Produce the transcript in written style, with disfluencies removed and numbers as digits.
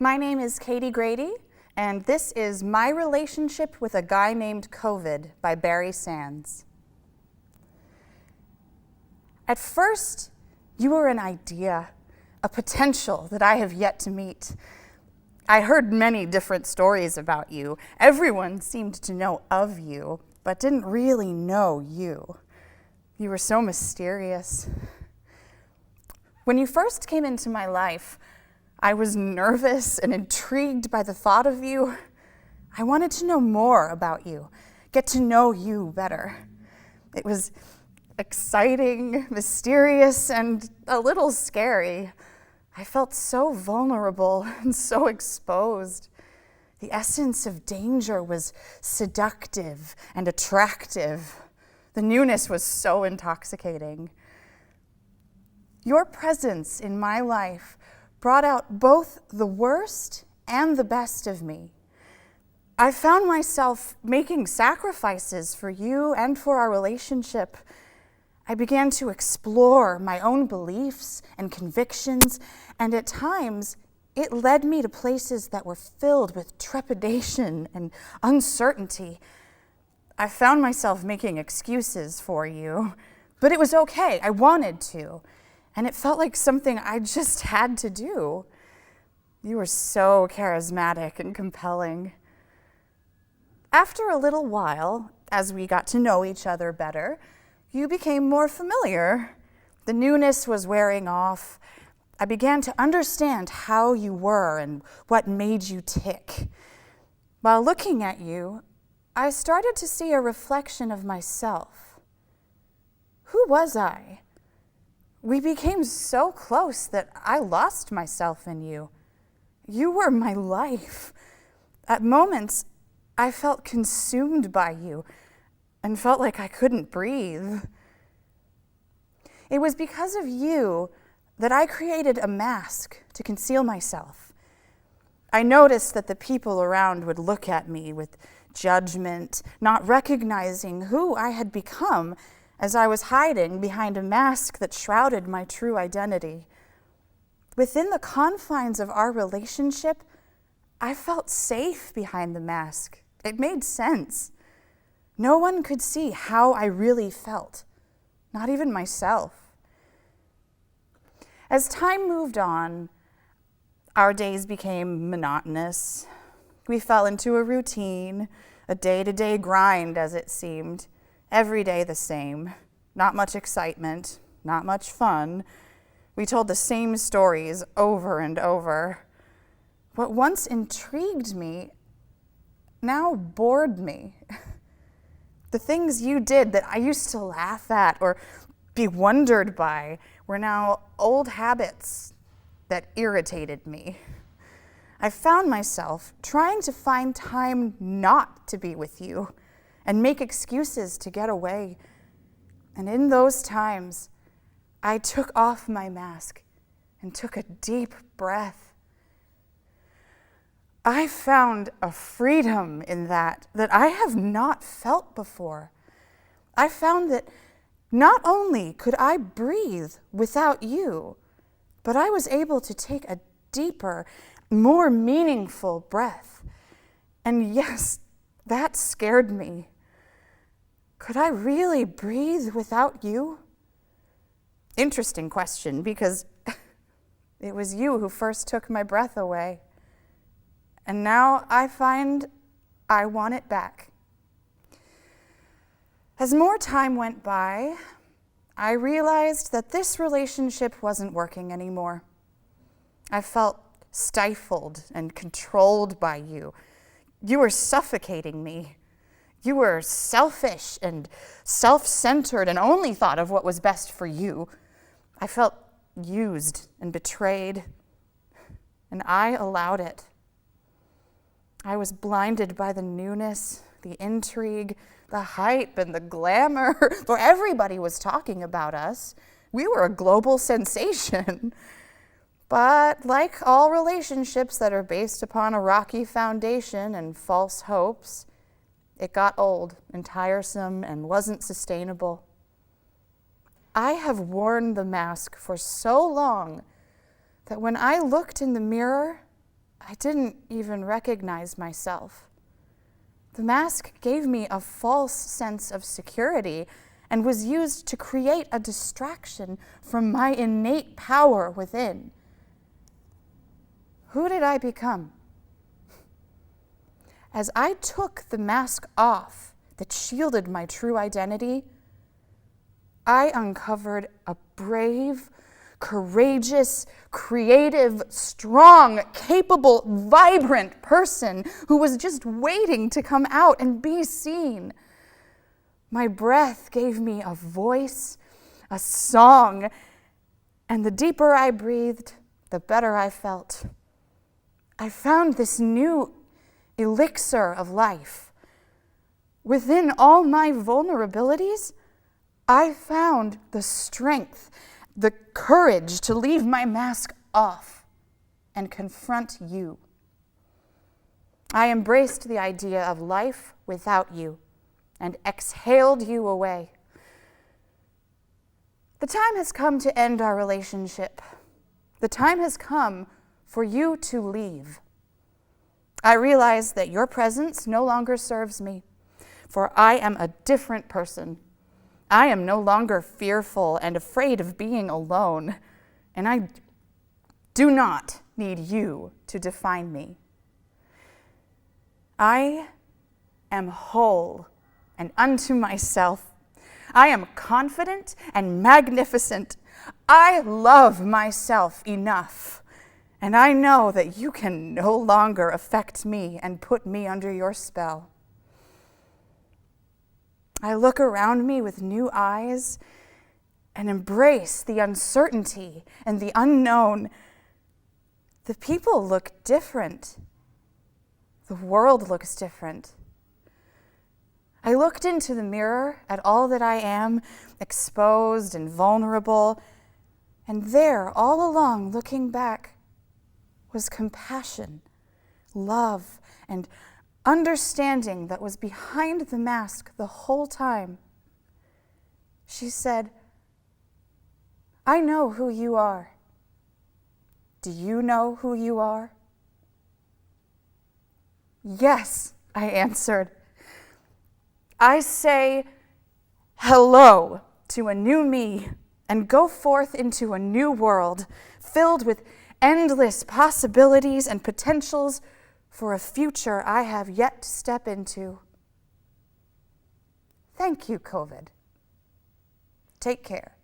My name is Caitie Grady, and this is My Relationship with a Guy Named COVID by Barrie Sands. At first, you were an idea, a potential that I have yet to meet. I heard many different stories about you. Everyone seemed to know of you, but didn't really know you. You were so mysterious. When you first came into my life, I was nervous and intrigued by the thought of you. I wanted to know more about you, get to know you better. It was exciting, mysterious, and a little scary. I felt so vulnerable and so exposed. The essence of danger was seductive and attractive. The newness was so intoxicating. Your presence in my life brought out both the worst and the best of me. I found myself making sacrifices for you and for our relationship. I began to explore my own beliefs and convictions, and at times, it led me to places that were filled with trepidation and uncertainty. I found myself making excuses for you, but it was okay. I wanted to. And it felt like something I just had to do. You were so charismatic and compelling. After a little while, as we got to know each other better, you became more familiar. The newness was wearing off. I began to understand how you were and what made you tick. While looking at you, I started to see a reflection of myself. Who was I? We became so close that I lost myself in you. You were my life. At moments, I felt consumed by you and felt like I couldn't breathe. It was because of you that I created a mask to conceal myself. I noticed that the people around would look at me with judgment, not recognizing who I had become as I was hiding behind a mask that shrouded my true identity. Within the confines of our relationship, I felt safe behind the mask. It made sense. No one could see how I really felt, not even myself. As time moved on, our days became monotonous. We fell into a routine, a day-to-day grind as it seemed. Every day the same, not much excitement, not much fun. We told the same stories over and over. What once intrigued me now bored me. The things you did that I used to laugh at or be wondered by were now old habits that irritated me. I found myself trying to find time not to be with you and make excuses to get away. And in those times, I took off my mask and took a deep breath. I found a freedom in that I have not felt before. I found that not only could I breathe without you, but I was able to take a deeper, more meaningful breath. And yes, that scared me. Could I really breathe without you? Interesting question, because it was you who first took my breath away. And now I find I want it back. As more time went by, I realized that this relationship wasn't working anymore. I felt stifled and controlled by you. You were suffocating me. You were selfish and self-centered and only thought of what was best for you. I felt used and betrayed, and I allowed it. I was blinded by the newness, the intrigue, the hype, and the glamour, for everybody was talking about us. We were a global sensation. But like all relationships that are based upon a rocky foundation and false hopes, it got old and tiresome and wasn't sustainable. I have worn the mask for so long that when I looked in the mirror, I didn't even recognize myself. The mask gave me a false sense of security and was used to create a distraction from my innate power within. Who did I become? As I took the mask off that shielded my true identity, I uncovered a brave, courageous, creative, strong, capable, vibrant person who was just waiting to come out and be seen. My breath gave me a voice, a song, and the deeper I breathed, the better I felt. I found this new elixir of life. Within all my vulnerabilities, I found the strength, the courage to leave my mask off and confront you. I embraced the idea of life without you and exhaled you away. The time has come to end our relationship. The time has come for you to leave. I realize that your presence no longer serves me, for I am a different person. I am no longer fearful and afraid of being alone, and I do not need you to define me. I am whole and unto myself. I am confident and magnificent. I love myself enough, and I know that you can no longer affect me and put me under your spell. I look around me with new eyes and embrace the uncertainty and the unknown. The people look different. The world looks different. I looked into the mirror at all that I am, exposed and vulnerable, and there, all along, looking back, was compassion, love, and understanding that was behind the mask the whole time. She said, I know who you are. Do you know who you are? Yes, I answered. I say hello to a new me and go forth into a new world filled with endless possibilities and potentials for a future I have yet to step into. Thank you, COVID. Take care.